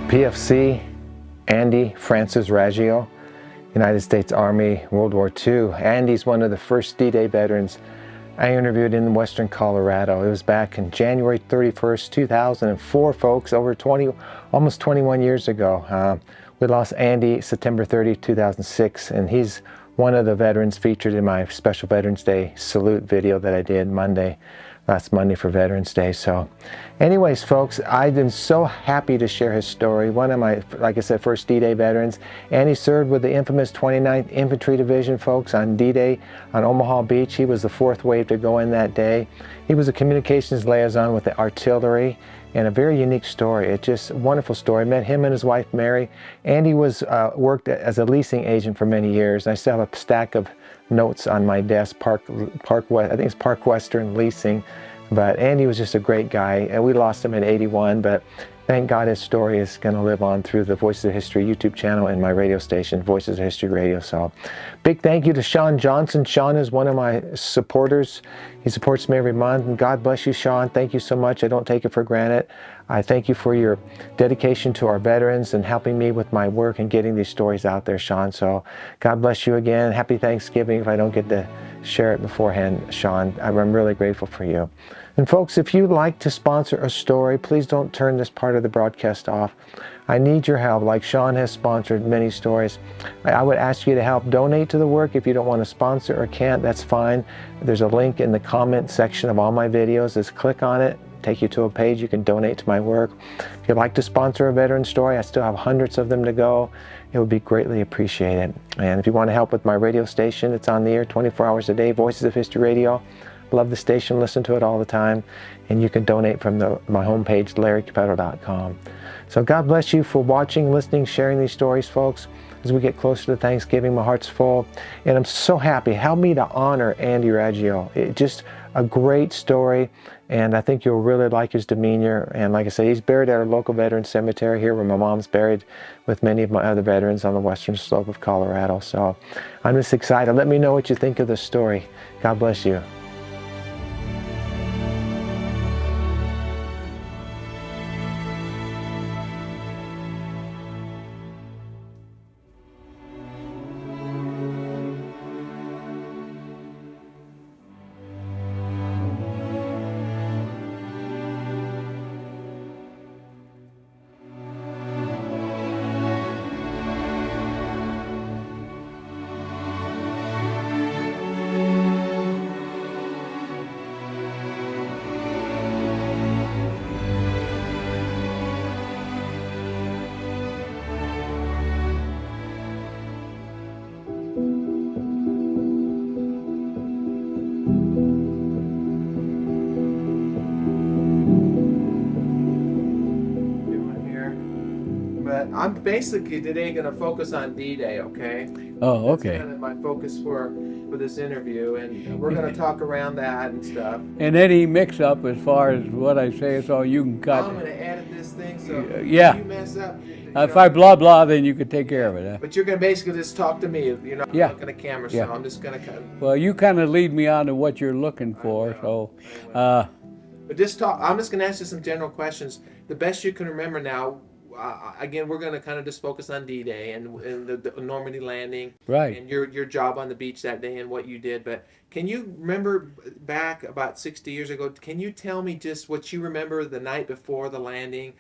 PFC, Andy Francis Raggio, United States Army, World War II. Andy's one of the first D-Day veterans I interviewed in western Colorado. It was back in January 31st, 2004, folks, almost 21 years ago. We lost Andy September 30, 2006, and he's one of the veterans featured in my special Veterans Day salute video that I did last Monday for Veterans Day. So anyways, folks, I've been so happy to share his story. One of my, like I said, first D-Day veterans. And he served with the infamous 29th Infantry Division, folks, on D-Day on Omaha Beach. He was the 4th wave to go in that day. He was a communications liaison with the artillery, and a very unique story. It's just a wonderful story. I met him and his wife, Mary. Andy worked as a leasing agent for many years. I still have a stack of notes on my desk, Park West, I think it's Park Western Leasing. But Andy was just a great guy, and we lost him at 81, but thank God his story is going to live on through the Voices of History YouTube channel and my radio station, Voices of History Radio. So big thank you to Sean Johnson. Sean is one of my supporters. He supports me every month, and God bless you, Sean. Thank you so much. I don't take it for granted. I thank you for your dedication to our veterans and helping me with my work and getting these stories out there, Sean. So God bless you again. Happy Thanksgiving if I don't get to share it beforehand, Sean. I'm really grateful for you. And folks, if you'd like to sponsor a story, please don't turn this part of the broadcast off. I need your help. Like Sean has sponsored many stories, I would ask you to help donate to the work. If you don't want to sponsor or can't, that's fine. There's a link in the comment section of all my videos. Just click on it, take you to a page. You can donate to my work. If you'd like to sponsor a veteran story, I still have hundreds of them to go. It would be greatly appreciated. And if you want to help with my radio station, it's on the air 24 hours a day, Voices of History Radio. Love the station, listen to it all the time. And you can donate from my homepage, LarryCapetto.com. So God bless you for watching, listening, sharing these stories, folks. As we get closer to Thanksgiving, my heart's full. And I'm so happy. Help me to honor Andy Raggio. Just a great story. And I think you'll really like his demeanor. And like I say, he's buried at our local veteran cemetery here where my mom's buried with many of my other veterans on the western slope of Colorado. So I'm just excited. Let me know what you think of this story. God bless you. I'm basically today going to focus on D-Day, okay? Oh, okay. That's kind of my focus for this interview, and we're going to talk around that and stuff. And any mix-up as far as what I say, so you can cut. I'm going to edit this thing, so yeah. if you mess up... if I blah, blah, then you can take care of it. Huh? But you're going to basically just talk to me. You're not looking at the camera, so I'm just going to kind of... Well, you kind of lead me on to what you're looking for, so... But just talk. I'm just going to ask you some general questions. The best you can remember now... again, we're going to kind of just focus on D-Day and the Normandy landing, right? And your job on the beach that day and what you did. But can you remember back about 60 years ago? Can you tell me just what you remember the night before the landing?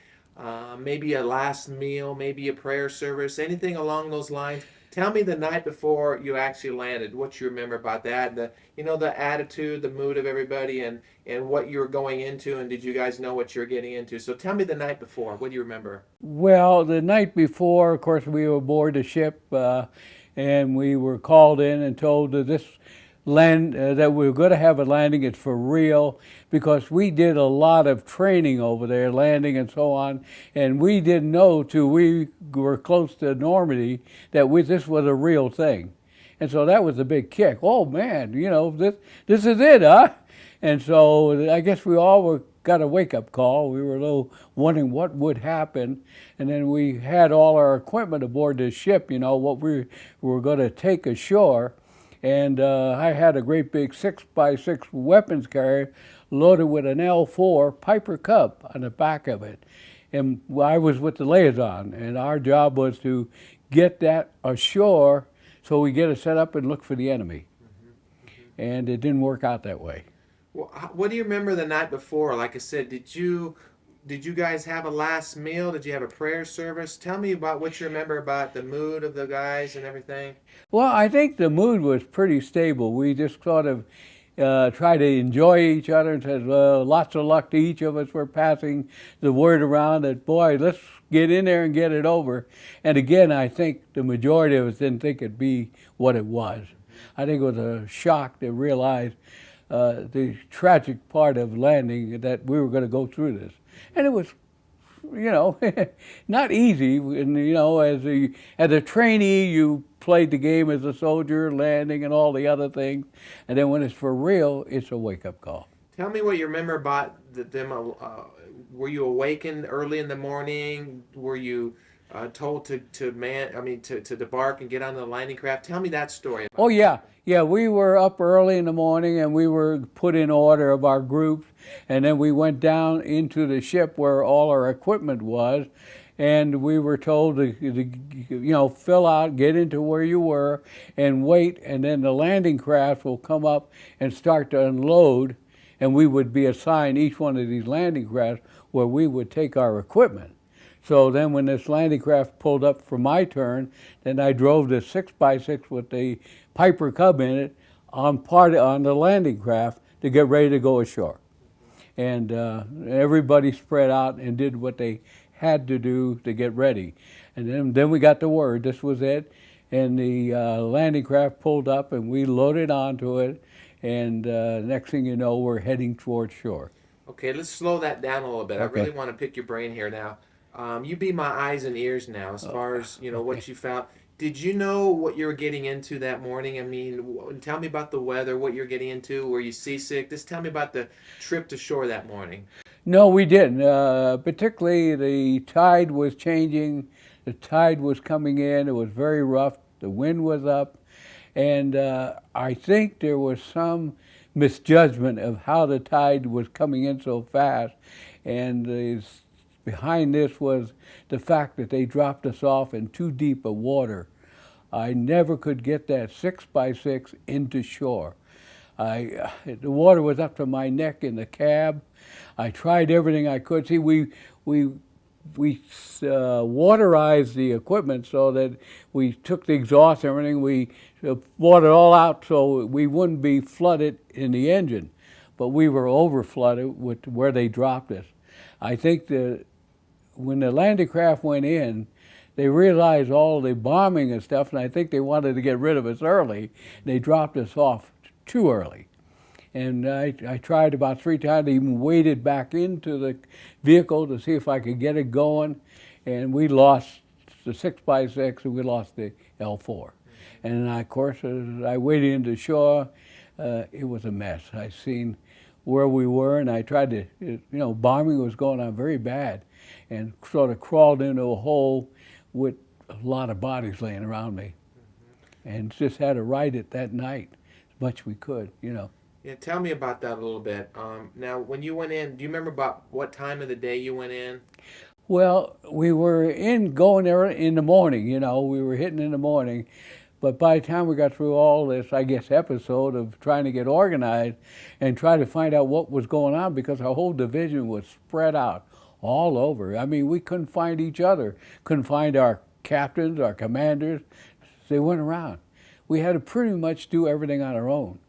Maybe a last meal, maybe a prayer service, anything along those lines. Tell me the night before you actually landed, what you remember about that, the attitude, the mood of everybody, and what you were going into, and did you guys know what you were getting into? So tell me the night before. What do you remember? Well, the night before, of course, we were aboard the ship, and we were called in and told that this land that we were going to have a landing. It's for real, because we did a lot of training over there, landing and so on, and we didn't know till we were close to Normandy that this was a real thing. And so that was a big kick. Oh man, this is it, huh? And so I guess we all got a wake-up call. We were a little wondering what would happen. And then we had all our equipment aboard the ship, what we were going to take ashore. And I had a great big 6x6 weapons carrier loaded with an L4 Piper Cub on the back of it. And I was with the liaison, and our job was to get that ashore so we get it set up and look for the enemy. And it didn't work out that way. Well, what do you remember the night before? Like I said, did you guys have a last meal? Did you have a prayer service? Tell me about what you remember about the mood of the guys and everything. Well, I think the mood was pretty stable. We just sort of tried to enjoy each other and said, well, lots of luck to each of us for passing the word around that, boy, let's get in there and get it over. And again, I think the majority of us didn't think it'd be what it was. I think it was a shock to realize the tragic part of landing, that we were going to go through this. And it was, you know, not easy. And, you know, as a trainee, you played the game as a soldier, landing and all the other things. And then when it's for real, it's a wake-up call. Tell me what you remember about them. Were you awakened early in the morning? Were you told to debark and get on the landing craft? Tell me that story. Oh, yeah. Yeah, we were up early in the morning and we were put in order of our groups. And then we went down into the ship where all our equipment was. And we were told to you know, fill out, get into where you were, and wait. And then the landing craft will come up and start to unload. And we would be assigned each one of these landing crafts where we would take our equipment. So then when this landing craft pulled up for my turn, then I drove the 6x6 with the Piper Cub in it on the landing craft to get ready to go ashore. And everybody spread out and did what they had to do to get ready. And then we got the word, this was it. And the landing craft pulled up and we loaded onto it. And next thing you know, we're heading towards shore. Okay, let's slow that down a little bit. Okay. I really want to pick your brain here now. You be my eyes and ears now, as far as you know what you found. Did you know what you were getting into that morning? I mean, tell me about the weather, what you're getting into. Were you seasick? Just tell me about the trip to shore that morning. No, we didn't. Particularly, the tide was changing. The tide was coming in. It was very rough. The wind was up. And I think there was some misjudgment of how the tide was coming in so fast. And behind this was the fact that they dropped us off in too deep of water. I never could get that 6x6 into shore. The water was up to my neck in the cab. I tried everything I could. See, we waterized the equipment so that we took the exhaust and everything. We watered all out so we wouldn't be flooded in the engine. But we were over flooded with where they dropped us. I think that when the landing craft went in, they realized all the bombing and stuff, and I think they wanted to get rid of us early. They dropped us off too early. And I tried about 3 times, I even waded back into the vehicle to see if I could get it going, and we lost the 6x6 and we lost the L4. And of course, as I waded into shore, it was a mess. I seen where we were, and I tried to, you know, bombing was going on very bad, and sort of crawled into a hole with a lot of bodies laying around me. And just had to ride it that night as much as we could, you know. Yeah, tell me about that a little bit. Now, when you went in, do you remember about what time of the day you went in? Well, we were going there in the morning, you know, we were hitting in the morning. But by the time we got through all this, I guess, episode of trying to get organized and try to find out what was going on, because our whole division was spread out all over. I mean, we couldn't find each other, couldn't find our captains, our commanders. They went around. We had to pretty much do everything on our own.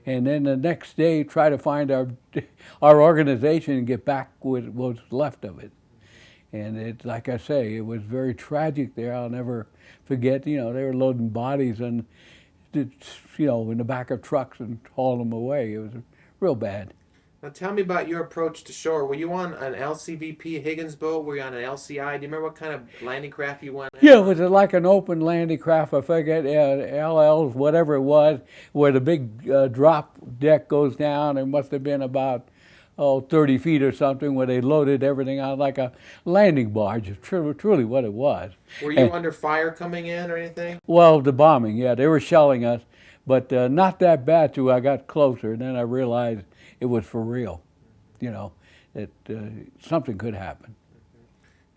And then the next day, try to find our organization and get back with what was left of it. And it, like I say, it was very tragic there. I'll never forget, you know, they were loading bodies and, you know, in the back of trucks and hauling them away. It was real bad. Now tell me about your approach to shore. Were you on an LCVP Higgins boat? Were you on an LCI? Do you remember what kind of landing craft you went on? Yeah, it was like an open landing craft, I forget, LLs, whatever it was, where the big drop deck goes down. It must have been about 30 feet or something, where they loaded everything on like a landing barge, truly what it was. Were you under fire coming in or anything? Well, the bombing, yeah, they were shelling us, but not that bad till I got closer, and then I realized it was for real, you know, that something could happen.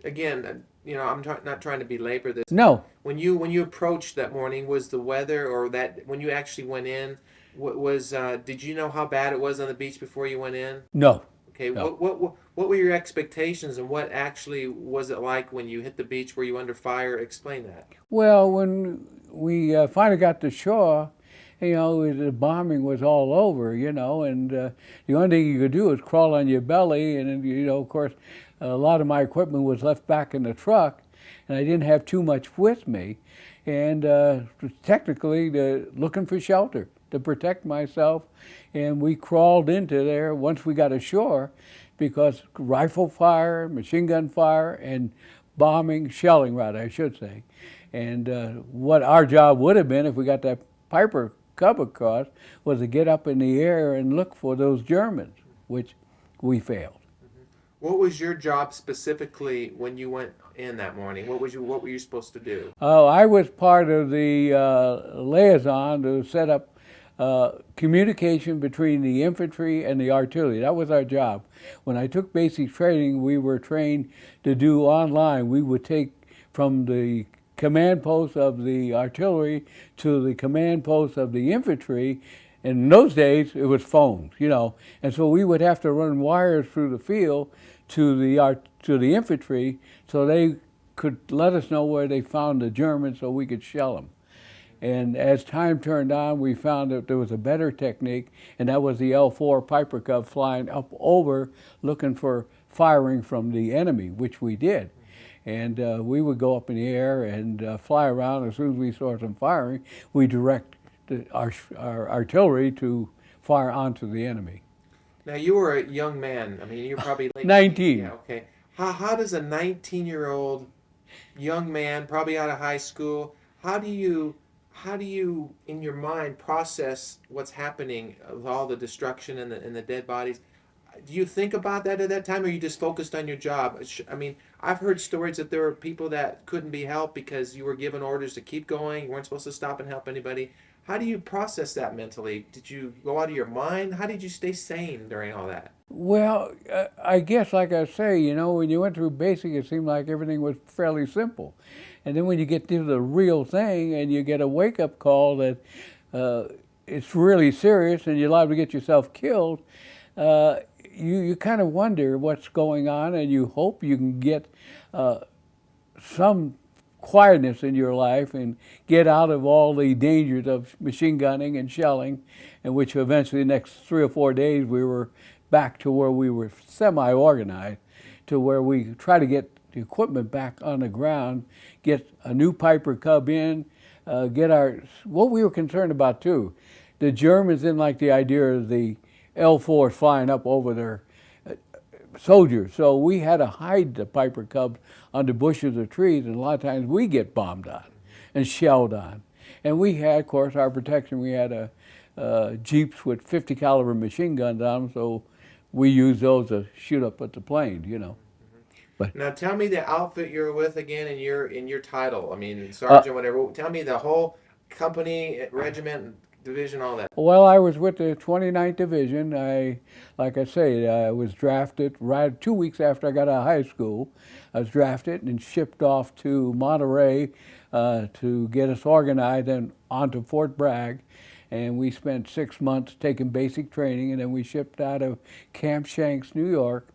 again, I'm not trying to belabor this. No, When you approached that morning, was the weather, or that when you actually went in, did you know how bad it was on the beach before you went in? no, Okay, no. what were your expectations, and what actually was it like when you hit the beach? Were you under fire? Explain that. Well, when we finally got to shore, the bombing was all over, and the only thing you could do was crawl on your belly, and then, of course, a lot of my equipment was left back in the truck, and I didn't have too much with me, and technically looking for shelter to protect myself, and we crawled into there once we got ashore, because rifle fire, machine gun fire, and bombing, shelling rather, I should say. And what our job would have been if we got that Piper Cub across was to get up in the air and look for those Germans, which we failed. What was your job specifically when you went in that morning? What were you supposed to do? I was part of the liaison to set up communication between the infantry and the artillery. That was our job. When I took basic training, we were trained to do online. We would take from the command post of the artillery to the command post of the infantry. In those days, it was phones, and so we would have to run wires through the field to the infantry, so they could let us know where they found the Germans, so we could shell them. And as time turned on, we found that there was a better technique, and that was the L4 Piper Cub flying up over, looking for firing from the enemy, which we did. And we would go up in the air and fly around. As soon as we saw some firing, we direct our artillery to fire onto the enemy. Now, you were a young man. I mean, you're probably late 19. Yeah, okay. How does a 19-year-old young man, probably out of high school, how do you in your mind process what's happening with all the destruction and the dead bodies? Do you think about that at that time, or are you just focused on your job? I mean, I've heard stories that there were people that couldn't be helped because you were given orders to keep going. You weren't supposed to stop and help anybody. How do you process that mentally? Did you go out of your mind? How did you stay sane during all that? Well, I guess, like I say, when you went through basic, it seemed like everything was fairly simple. And then when you get to the real thing and you get a wake-up call that it's really serious and you're liable to get yourself killed, you kind of wonder what's going on, and you hope you can get some quietness in your life and get out of all the dangers of machine gunning and shelling, and which eventually the next 3 or 4 days we were back to where we were semi-organized, to where we try to get the equipment back on the ground, get a new Piper Cub in, what we were concerned about too. The Germans didn't like the idea of the L4s flying up over their soldiers, so we had to hide the Piper Cubs under bushes or trees, and a lot of times we get bombed on and shelled on. And we had, of course, our protection. We had Jeeps with 50 caliber machine guns on them, so we used those to shoot up at the planes, But now tell me the outfit you're with again, and your title. I mean, sergeant, whatever. Tell me the whole company, regiment, division, all that. Well, I was with the 29th Division. Like I say, I was drafted right 2 weeks after I got out of high school. I was drafted and shipped off to Monterey to get us organized and onto Fort Bragg. And we spent 6 months taking basic training, and then we shipped out of Camp Shanks, New York.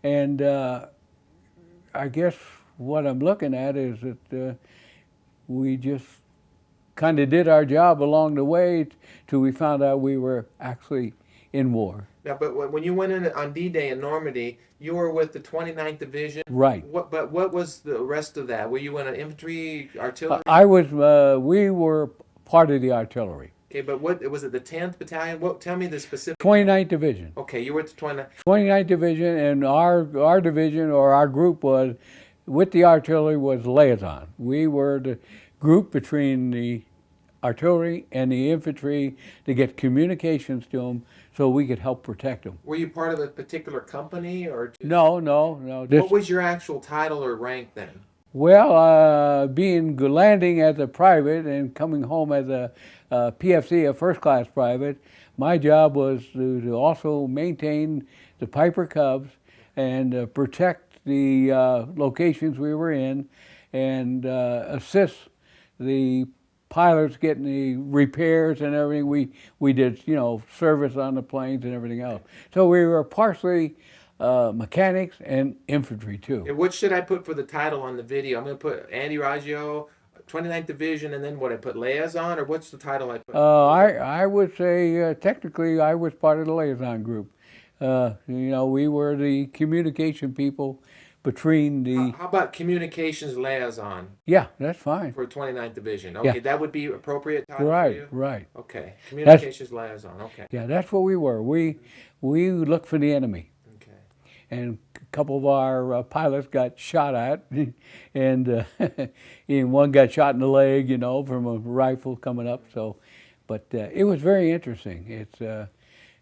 And I guess what I'm looking at is that we just kind of did our job along the way till we found out we were actually in war. Now, but when you went in on D-Day in Normandy, you were with the 29th Division. Right. But what was the rest of that? Were you in an infantry, artillery? We were part of the artillery. Okay, but what was it? The 10th Battalion? Tell me the specific. 29th Division. Okay, you were at the 29th. 29th Division, and our division or our group was with the artillery was liaison. We were the group between the artillery and the infantry to get communications to them so we could help protect them. Were you part of a particular company or? No. What was your actual title or rank then? Well, landing as a private and coming home as a PFC, a first-class private, my job was to also maintain the Piper Cubs and protect the locations we were in and assist the pilots getting the repairs and everything. We did, you know, service on the planes and everything else. So we were partially mechanics and infantry too. And what should I put for the title on the video? I'm going to put Andy Raggio, 29th Division, and then what I put liaison, or what's the title I put? I would say technically I was part of the liaison group. You know, we were the communication people between the. How about communications liaison Yeah, that's fine. for 29th Division? Yeah. Okay, that would be appropriate title for Right, you? right. Okay, communications liaison, okay. Yeah, that's what we were. We looked for the enemy, Okay. and a couple of our pilots got shot at, and and one got shot in the leg, you know, from a rifle coming up. So, but it was very interesting.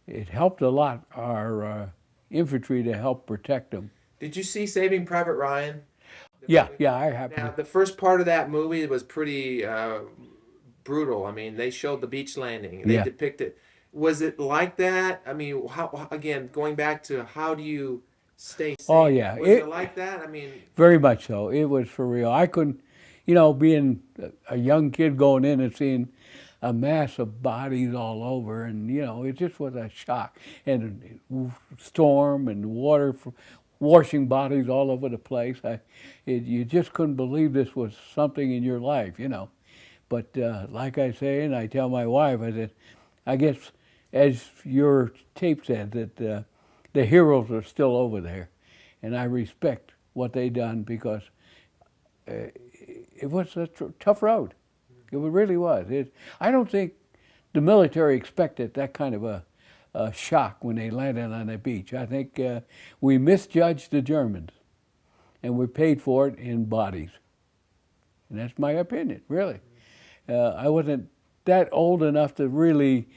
It helped a lot our infantry to help protect them. Did you see Saving Private Ryan? Yeah, I have. Now, the first part of that movie was pretty brutal. I mean, they showed the beach landing. They Yeah. depicted. Was it like that? I mean, how again, going back to how do you stay safe? Oh, yeah. Was it like that? I mean, Very much so. It was for real. I couldn't, you know, being a young kid going in and seeing a mass of bodies all over, and you know, it just was a shock. And storm and water washing bodies all over the place. You just couldn't believe this was something in your life, you know. But like I say, and I tell my wife, I said, I guess as your tape said, that the heroes are still over there, and I respect what they done because it was a tough road. It really was. I don't think the military expected that kind of a shock when they landed on the beach. I think we misjudged the Germans, and we paid for it in bodies. And that's my opinion, really. I wasn't that old enough to really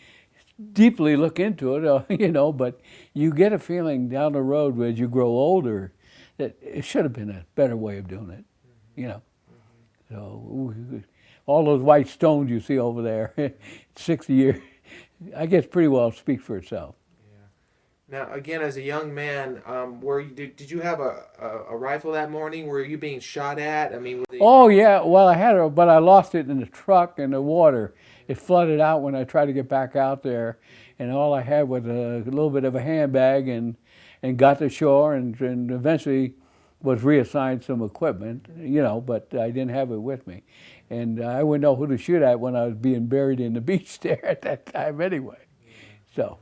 deeply look into it, you know, but you get a feeling down the road as you grow older that it should have been a better way of doing it, you know. So all those white stones you see over there, 60 years, I guess pretty well speaks for itself. now again, as a young man, did you have a rifle that morning? Were you being shot at? I mean, were they... Oh yeah, well I had it, but I lost it in the truck in the water. It flooded out when I tried to get back out there, and all I had was a little bit of a handbag, and got to shore, and eventually was reassigned some equipment, you know, but I didn't have it with me. And I wouldn't know who to shoot at when I was being buried in the beach there at that time anyway. So,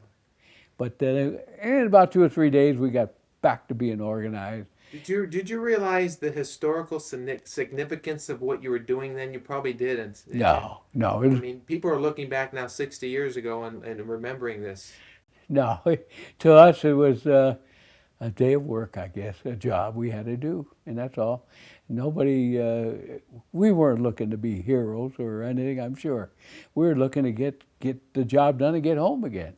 but in about 2 or 3 days, we got back to being organized. Did you realize the historical significance of what you were doing then? You probably didn't. No. I mean, people are looking back now 60 years ago and remembering this. No, to us it was a day of work, I guess, a job we had to do, and that's all. Nobody, we weren't looking to be heroes or anything, I'm sure. We were looking to get the job done and get home again.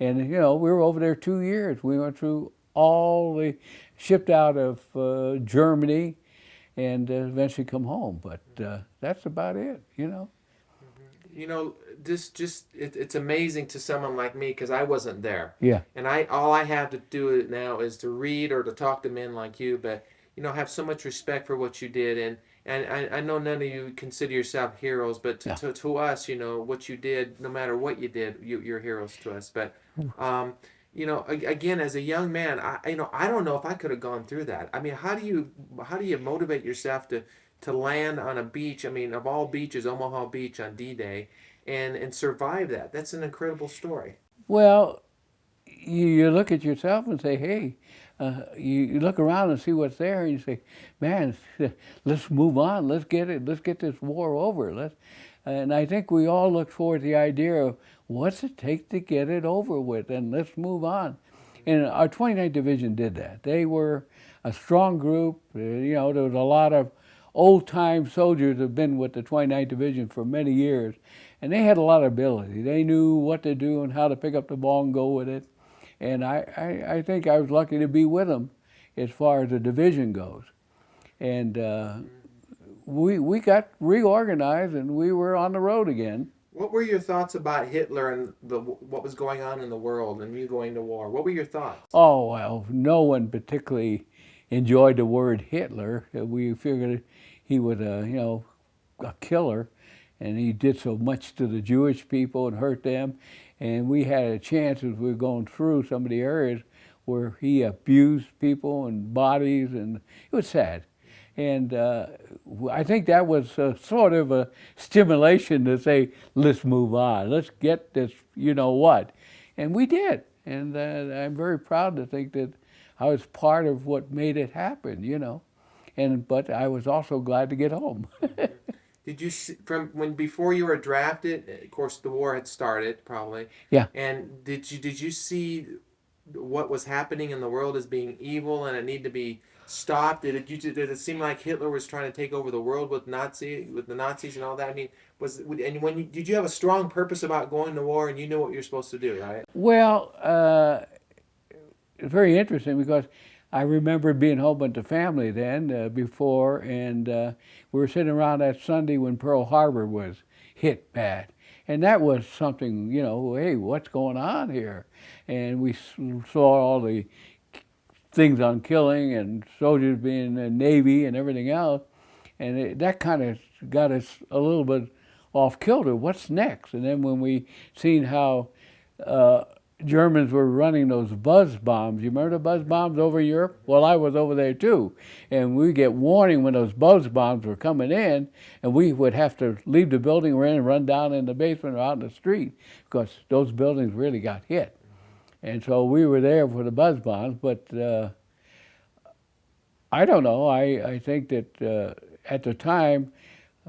And, you know, we were over there 2 years. We went through shipped out of Germany and eventually come home. But that's about it, you know. You know, it's amazing to someone like me because I wasn't there. Yeah. And all I have to do now is to read or to talk to men like you, but you know, have so much respect for what you did, and I know none of you consider yourself heroes, but to us, you know, what you did, no matter what you did, you're heroes to us. But you know, again, as a young man, I don't know if I could have gone through that. I mean, how do you motivate yourself to land on a beach? I mean, of all beaches, Omaha Beach on D-Day, and survive that? That's an incredible story. Well, you look at yourself and say, hey, you look around and see what's there, and you say, man, let's move on. Let's get this war over. And I think we all look forward to the idea of what's it take to get it over with, and let's move on. And our 29th Division did that. They were a strong group. You know, there was a lot of old-time soldiers who have been with the 29th Division for many years, and they had a lot of ability. They knew what to do and how to pick up the ball and go with it. And I think I was lucky to be with them as far as the division goes. And we got reorganized and we were on the road again. What were your thoughts about Hitler and what was going on in the world and you going to war? What were your thoughts? Oh, well, no one particularly enjoyed the word Hitler. We figured he was a killer, and he did so much to the Jewish people and hurt them. And we had a chance as we were going through some of the areas where he abused people and bodies, and it was sad. And I think that was sort of a stimulation to say, let's move on, let's get this, you know what. And we did. And I'm very proud to think that I was part of what made it happen, you know. But I was also glad to get home. Did you see, from when before you were drafted? Of course, the war had started probably. Yeah. And did you see what was happening in the world as being evil and it needed to be stopped? Did it seem like Hitler was trying to take over the world with the Nazis and all that? I mean, did you have a strong purpose about going to war and you knew what you're supposed to do, right? Well, it's very interesting because I remember being home with the family then before, and we were sitting around that Sunday when Pearl Harbor was hit bad. And that was something, you know, hey, what's going on here? And we saw all the things on killing and soldiers being in the Navy and everything else. And that kind of got us a little bit off kilter. What's next? And then when we seen how Germans were running those buzz bombs. You remember the buzz bombs over Europe? Well, I was over there too. And we get warning when those buzz bombs were coming in, and we would have to leave the building we're in and run down in the basement or out in the street because those buildings really got hit. And so we were there for the buzz bombs, but I don't know. I think that at the time,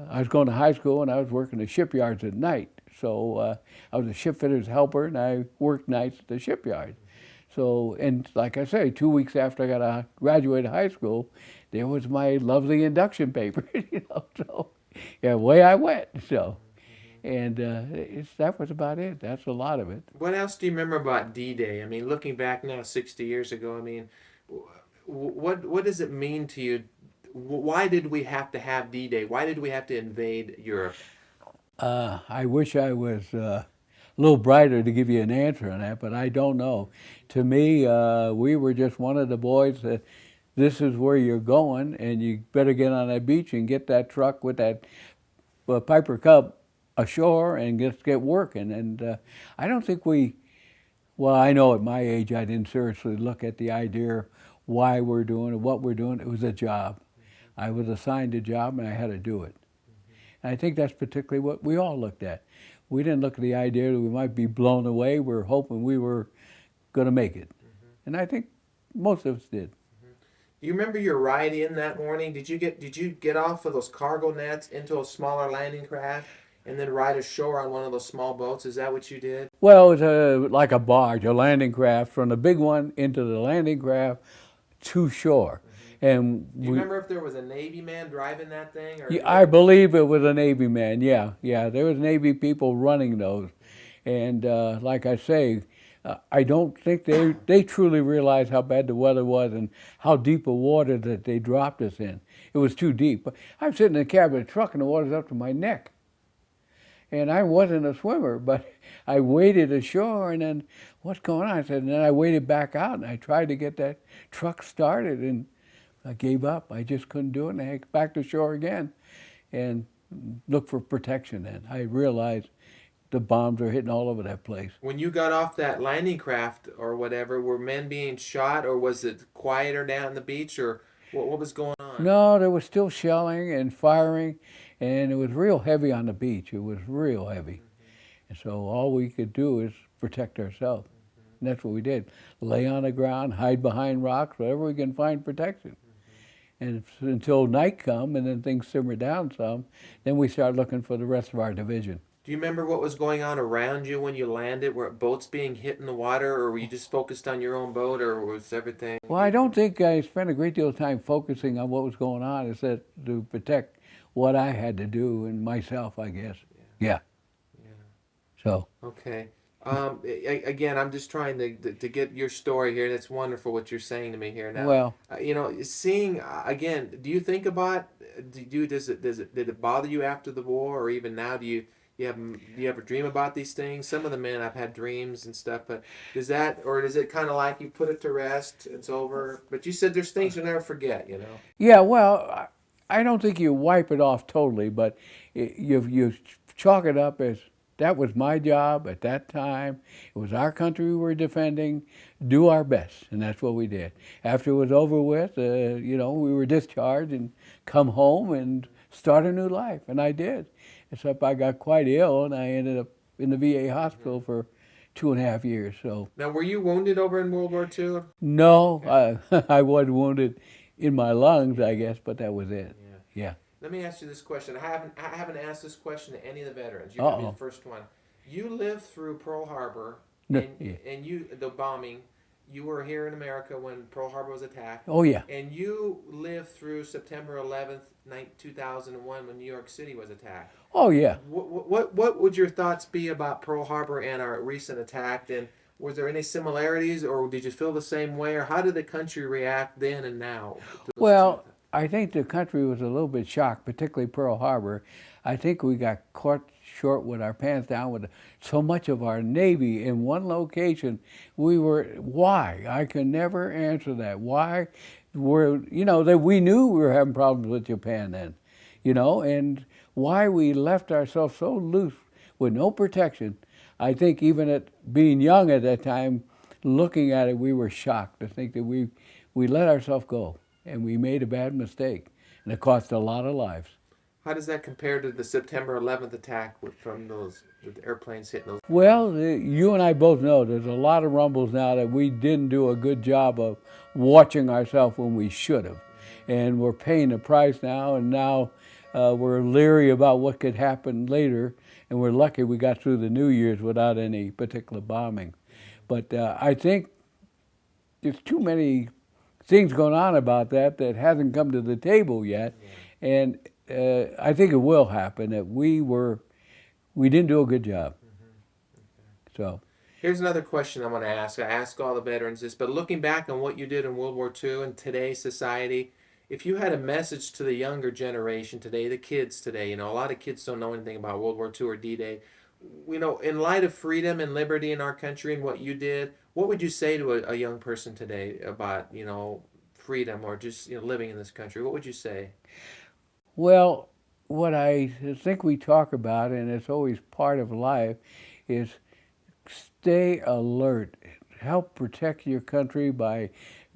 I was going to high school and I was working the shipyards at night. So I was a shipfitter's helper, and I worked nights at the shipyard. So, and like I say, 2 weeks after I graduated high school, there was my lovely induction paper, you know. So, yeah, away I went. So, and that was about it. That's a lot of it. What else do you remember about D-Day? I mean, looking back now, 60 years ago, I mean, what does it mean to you? Why did we have to have D-Day? Why did we have to invade Europe? I wish I was a little brighter to give you an answer on that, but I don't know. To me, we were just one of the boys that this is where you're going, and you better get on that beach and get that truck with that Piper Cub ashore and get working. And I don't think well, I know at my age I didn't seriously look at the idea why we're doing it, what we're doing. It was a job. I was assigned a job and I had to do it. And I think that's particularly what we all looked at. We didn't look at the idea that we might be blown away. We were hoping we were going to make it. And I think most of us did. Do you remember your ride in that morning? Did you get off of those cargo nets into a smaller landing craft and then ride ashore on one of those small boats? Is that what you did? Well, it was like a barge, a landing craft, from the big one into the landing craft to shore. And Do you remember if there was a Navy man driving that thing? Or I believe it was a Navy man, yeah. There was Navy people running those. And like I say, I don't think they truly realized how bad the weather was and how deep a water that they dropped us in. It was too deep. I'm sitting in the cab of the truck and the water's up to my neck. And I wasn't a swimmer, but I waded ashore, and then, what's going on? I said, and then I waded back out, and I tried to get that truck started, and I gave up. I just couldn't do it, and I had back to shore again and look for protection then. I realized the bombs were hitting all over that place. when you got off that landing craft or whatever, were men being shot, or was it quieter down the beach, or what was going on? No, there was still shelling and firing, and it was real heavy on the beach. It was real heavy. And so all we could do is protect ourselves. And that's what we did. Lay on the ground, hide behind rocks, wherever we can find protection. And until night come and then things simmer down some, then we start looking for the rest of our division. Do you remember what was going on around you when you landed? Were boats being hit in the water, or were you just focused on your own boat, or was everything? Well, I don't think I spent a great deal of time focusing on what was going on. It's that to protect what I had to do and myself, I guess. Yeah. So. Okay. Again, I'm just trying to get your story here. That's wonderful what you're saying to me here now. Well, seeing again. Do you think about? Did it bother you after the war, or even now? Do you Do you ever dream about these things? Some of the men I've had dreams and stuff, but does it kind of like you put it to rest? It's over. But you said there's things you'll never forget, you know. Yeah, well, I don't think you wipe it off totally, but you chalk it up as that was my job at that time. It was our country we were defending. Do our best, and that's what we did. After it was over with, we were discharged and come home and start a new life, and I did. Except I got quite ill, and I ended up in the VA hospital for 2.5 years. So Now, were you wounded over in World War II? no, I was wounded in my lungs, I guess, but that was it. Yeah. Yeah. Let me ask you this question. I haven't asked this question to any of the veterans. You're gonna be Uh-oh. the first one. You lived through Pearl Harbor, No, yeah. and the bombing. You were here in America when Pearl Harbor was attacked. Oh, yeah. And you lived through September 11th, 2001, when New York City was attacked. Oh, yeah. What would your thoughts be about Pearl Harbor and our recent attack? And was there any similarities, or did you feel the same way, or how did the country react then and now? Well, I think the country was a little bit shocked, particularly Pearl Harbor. I think we got caught short with our pants down with so much of our Navy in one location. Why? I can never answer that. Why that we knew we were having problems with Japan then, and why we left ourselves so loose with no protection. I think even at being young at that time, looking at it, we were shocked to think that we let ourselves go and we made a bad mistake, and it cost a lot of lives. How does that compare to the September 11th attack from those the airplanes hitting those? Well, you and I both know there's a lot of rumbles now that we didn't do a good job of watching ourselves when we should have. And we're paying the price now, and now we're leery about what could happen later, and we're lucky we got through the New Year's without any particular bombing. But I think there's too many things going on about that hasn't come to the table yet, and I think it will happen that we didn't do a good job. So Here's another question I'm going to ask. I ask all the veterans this, but looking back on what you did in World War II and today's society, if you had a message to the younger generation today, the kids today, a lot of kids don't know anything about World War II or D-Day. In light of freedom and liberty in our country and what you did, what would you say to a young person today about, freedom or just, living in this country? What would you say? well, what I think we talk about, and it's always part of life, is stay alert. Help protect your country by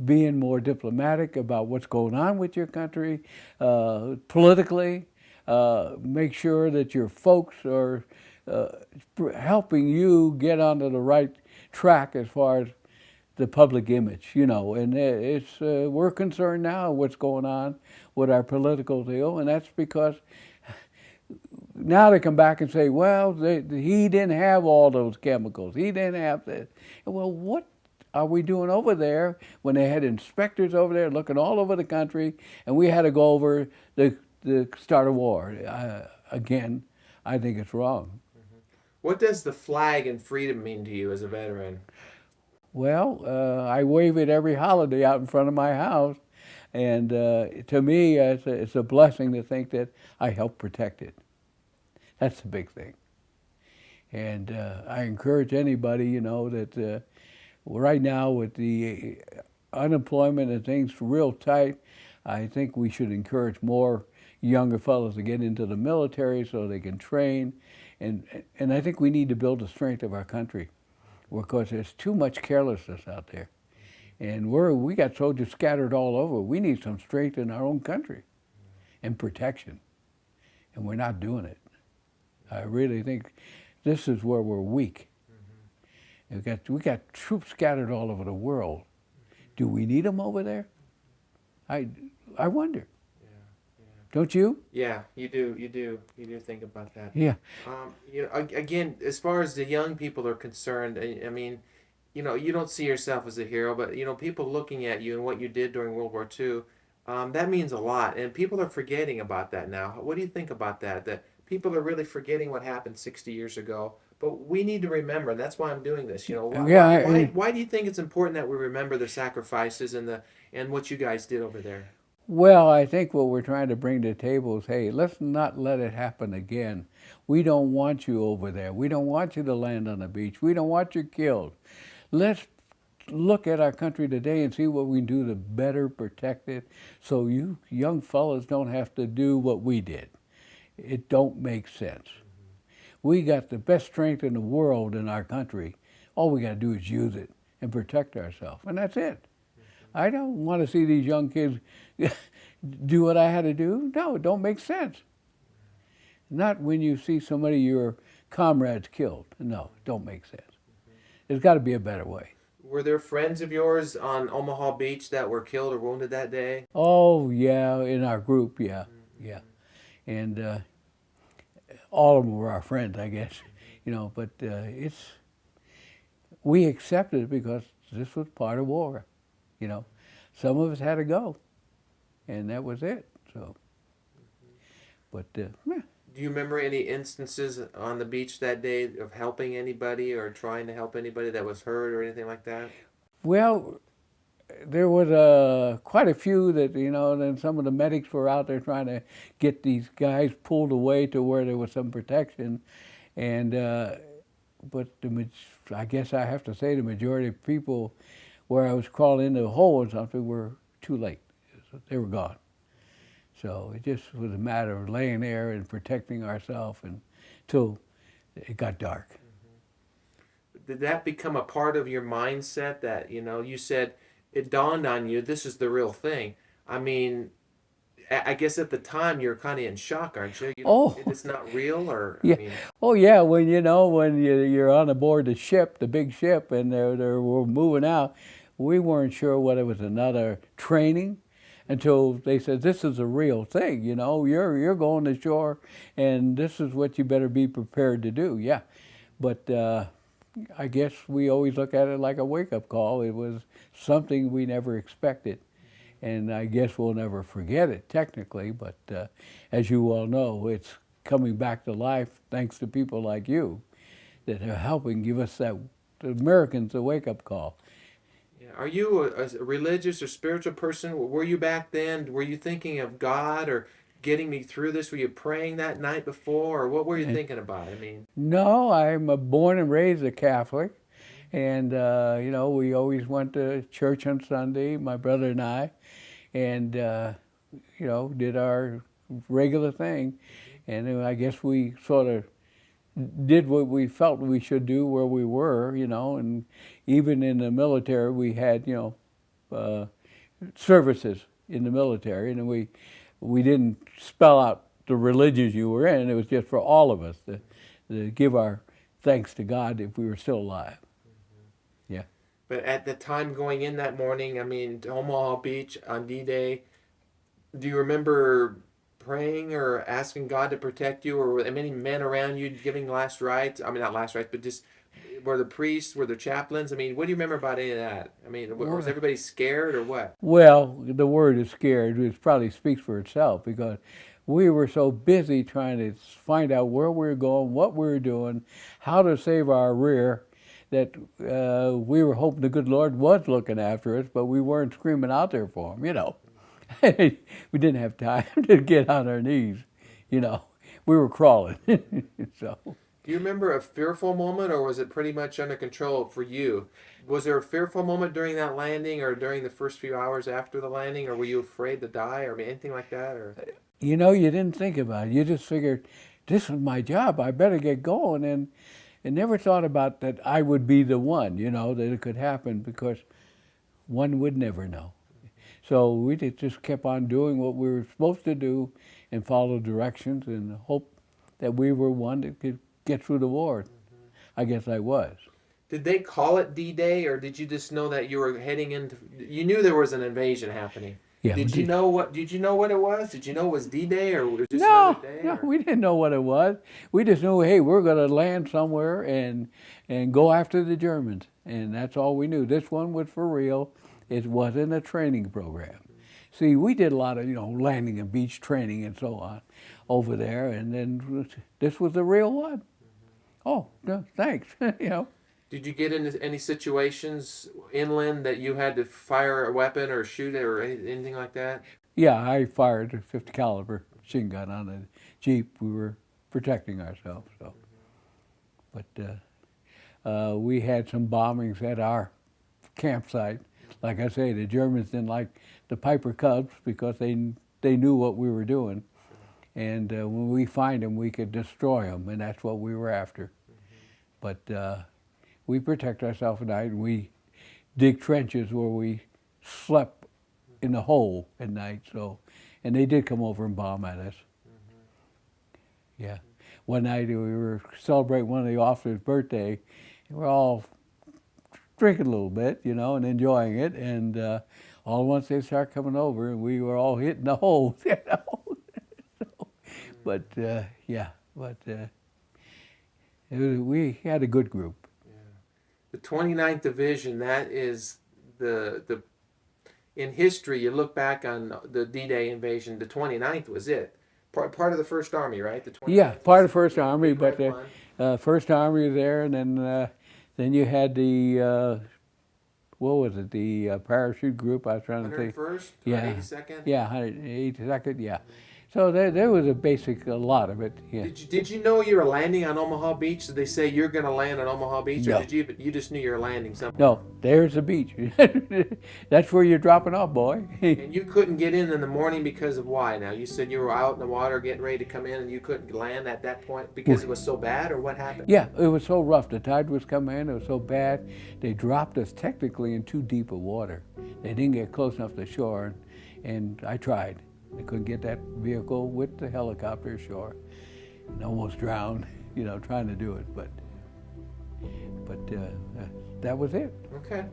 being more diplomatic about what's going on with your country, politically. Make sure that your folks are helping you get onto the right track as far as the public image, and we're concerned now what's going on with our political deal, and that's because now they come back and say, well, he didn't have all those chemicals. He didn't have this. Well, what are we doing over there when they had inspectors over there looking all over the country, and we had to go over the start a war? Again, I think it's wrong. What does the flag and freedom mean to you as a veteran? Well, I wave it every holiday out in front of my house, and to me, it's a blessing to think that I help protect it. That's the big thing. And I encourage anybody, that right now with the unemployment and things real tight, I think we should encourage more younger fellows to get into the military so they can train. And I think we need to build the strength of our country because there's too much carelessness out there. And we got soldiers scattered all over. We need some strength in our own country and protection. And we're not doing it. I really think this is where we're weak. We got troops scattered all over the world. Do we need them over there? I wonder. Don't you? Yeah, you do. You do think about that. Yeah. Again, as far as the young people are concerned, I mean, you don't see yourself as a hero, but people looking at you and what you did during World War II, that means a lot, and people are forgetting about that now. What do you think about that? That people are really forgetting what happened 60 years ago, but we need to remember, and that's why I'm doing this. Why do you think it's important that we remember the sacrifices and what you guys did over there? Well, I think what we're trying to bring to the table is, hey, let's not let it happen again. We don't want you over there. We don't want you to land on the beach. We don't want you killed. Let's look at our country today and see what we can do to better protect it so you young fellas don't have to do what we did. It don't make sense. We got the best strength in the world in our country. All we got to do is use it and protect ourselves, and that's it. I don't want to see these young kids do what I had to do. No, it don't make sense. Not when you see so many of your comrades killed. No, it don't make sense. There's got to be a better way. Were there friends of yours on Omaha Beach that were killed or wounded that day? Oh yeah, in our group, yeah, yeah, and all of them were our friends, I guess, you know. But it's we accepted it because this was part of war, you know. Some of us had to go, and that was it. So, but yeah. Do you remember any instances on the beach that day of helping anybody or trying to help anybody that was hurt or anything like that? Well, there was quite a few that, you know, then some of the medics were out there trying to get these guys pulled away to where there was some protection. And, but I guess I have to say the majority of people where I was crawling into a hole or something were too late. They were gone. So it just was a matter of laying there and protecting ourselves until it got dark. Did that become a part of your mindset that, you said it dawned on you, this is the real thing? I mean, I guess at the time you're kind of in shock, aren't you? Oh, It's not real, or, yeah. I mean, Oh, yeah. When you're on aboard the ship, the big ship, and we're moving out, we weren't sure whether it was another training until they said this is a real thing. You know, you're going ashore, and this is what you better be prepared to do. Yeah, but I guess we always look at it like a wake-up call. It was something we never expected, and I guess we'll never forget it technically. But as you all know, it's coming back to life thanks to people like you that are helping give us the Americans a wake-up call. yeah. Are you a religious or spiritual person? Were you back then? Were you thinking of God or getting me through this? Were you praying that night before, or what were you thinking about? I mean, No, I'm born and raised a Catholic, and we always went to church on Sunday, my brother and I, and did our regular thing, and then I guess we sort of did what we felt we should do where we were, and even in the military we had services in the military, and we didn't spell out the religions you were in. It was just for all of us to give our thanks to God if we were still alive. Yeah. but at the time going in that morning, I mean, to Omaha Beach on D-Day, do you remember praying or asking God to protect you, or were there many men around you giving last rites? I mean, not last rites, but just were the priests, were the chaplains? I mean, what do you remember about any of that? I mean, was everybody scared or what? Well, the word is scared, which probably speaks for itself because we were so busy trying to find out where we were going, what we were doing, how to save our rear, that we were hoping the good Lord was looking after us, but we weren't screaming out there for him, We didn't have time to get on our knees, We were crawling. So. Do you remember a fearful moment, or was it pretty much under control for you? Was there a fearful moment during that landing, or during the first few hours after the landing, or were you afraid to die, or anything like that? Or You didn't think about it. You just figured, this is my job. I better get going, and never thought about that I would be the one. That it could happen because one would never know. So we just kept on doing what we were supposed to do, and follow directions, and hope that we were one that could get through the war. I guess I was. did they call it D-Day, or did you just know that you were heading into? You knew there was an invasion happening. Yeah. Did you know what? Did you know what it was? Did you know it was D-Day, or was it just No, another day? no, Or? we didn't know what it was. We just knew, hey, we're going to land somewhere and go after the Germans, and that's all we knew. This one was for real. It wasn't a training program. See, we did a lot of landing and beach training and so on over there, and then this was the real one. Oh, no, thanks. Did you get into any situations inland that you had to fire a weapon or shoot it or anything like that? Yeah, I fired a 50 caliber machine gun on a Jeep. We were protecting ourselves. So, but we had some bombings at our campsite. Like I say, the Germans didn't like the Piper Cubs because they knew what we were doing, and when we find them, we could destroy them, and that's what we were after. But we protect ourselves at night, and we dig trenches where we slept in the hole at night. So, and they did come over and bomb at us. Yeah. One night we were celebrating one of the officers' birthday, and we're all drinking a little bit, you know, and enjoying it. And all at once they start coming over, and we were all hitting the holes, you know. So, but yeah, but we had a good group. The 29th Division, that is the in history, you look back on the D-Day invasion, the 29th was it. Part of the First Army, right? The 29th. Yeah, part of the First Army, Big but Red One. First Army there, and then you had the what was it? The parachute group. I was trying to think. 101st, Yeah. 82nd. Yeah, 182nd. Yeah. So there was a lot of it. Yeah. Did you know you were landing on Omaha Beach? Did they say you're going to land on Omaha Beach, or No. did you just knew you were landing somewhere? No, there's the beach. That's where you're dropping off, boy. And you couldn't get in the morning because of why? Now you said you were out in the water getting ready to come in, and you couldn't land at that point because it was so bad, or what happened? Yeah, it was so rough. The tide was coming in. It was so bad. They dropped us technically in too deep of water. They didn't get close enough to shore, and I tried. I couldn't get that vehicle with the helicopter ashore, and almost drowned, you know, trying to do it. But that was it. Okay,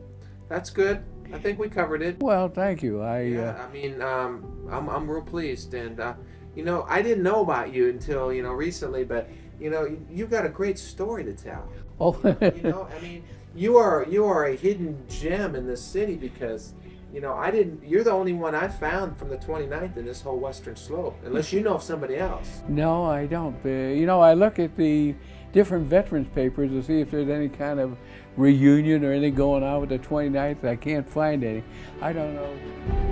that's good. I think we covered it. Well, thank you. I mean, I'm real pleased, and you know, I didn't know about you until recently, but you've got a great story to tell. Oh, I mean, you are a hidden gem in this city because you're the only one I found from the 29th in this whole western slope, unless you know of somebody else. No, I don't. I look at the different veterans papers to see if there's any kind of reunion or anything going on with the 29th. I can't find any. I don't know.